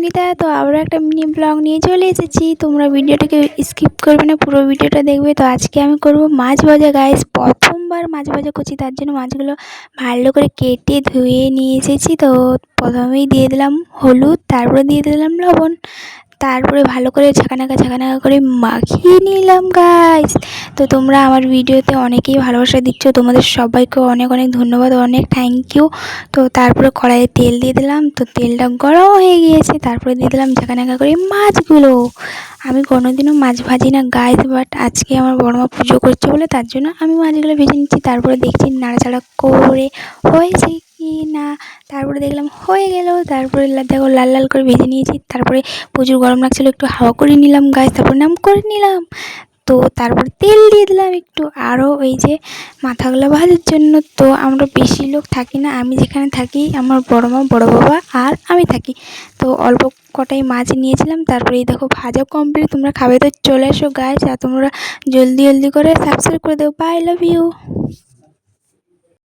সুস্মিতা। তো আবারও একটা মিনি ব্লগ নিয়ে চলে এসেছি। তোমরা ভিডিওটাকে স্কিপ করবে না, পুরো ভিডিওটা দেখবে। তো আজকে আমি করব মাছ ভাজা গাইস। প্রথমবার মাছ ভাজা করছি, তার জন্য মাছগুলো ভালো করে কেটে ধুয়ে নিয়ে এসেছি। তো প্রথমেই দিয়ে দিলাম হলুদ, তারপরে দিয়ে দিলাম লবণ, তারপরে ভালো করে ঝাঁকানাকা করে মাখিয়ে নিলাম গাইস। তো তোমরা আমার ভিডিওতে অনেকেই ভালোবাসা দিচ্ছ, তোমাদের সবাইকে অনেক অনেক ধন্যবাদ, অনেক থ্যাংক ইউ। তো তারপরে কড়াইয়ে তেল দিয়ে দিলাম। তো তেলটা গরম হয়ে গিয়েছে, তারপরে দিয়ে দিলাম ঝাঁকানাকা করে মাছগুলো। আমি কোনোদিনও মাছ ভাজি না গাইস, বাট আজকে আমার বড়মা পুজো করছে বলে তার জন্য আমি মাছগুলো ভেজে নিচ্ছি। তারপরে দেখছি নাড়াচাড়া করে হয়েছে কি না, তারপরে দেখলাম হয়ে গেল। তারপরে দেখো লাল লাল করে ভেজে নিয়েছি। তারপরে প্রচুর গরম লাগছিলো, একটু হাওয়া করে নিলাম গাইস, তারপর নাম করে নিলাম। তো তারপরে তেল দিয়ে দিলাম একটু আরও, এই যে মাথাগুলো ভাজার জন্য। তো আমরা বেশি লোক থাকি না, আমি যেখানে থাকি আমার বড় মা, বড় বাবা আর আমি থাকি। তো অল্প কটাই মাছ নিয়েছিলাম। তারপরে এই দেখো ভাজা কমপ্লিট। তোমরা খাবে তো চলে এসো গাইস, আর তোমরা জলদি জলদি করে সাবস্ক্রাইব করে দেও। Bye, love you.